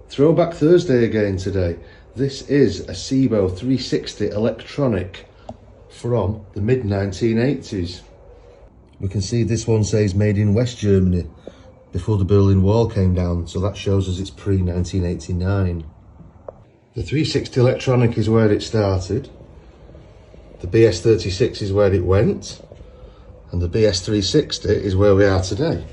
Throwback Thursday again today. This is a Sebo 360 electronic from the mid-1980s. We can see this one says made in West Germany before the Berlin Wall came down, so that shows us it's pre-1989. The 360 electronic is where it started, the BS36 is where it went, and the BS360 is where we are today.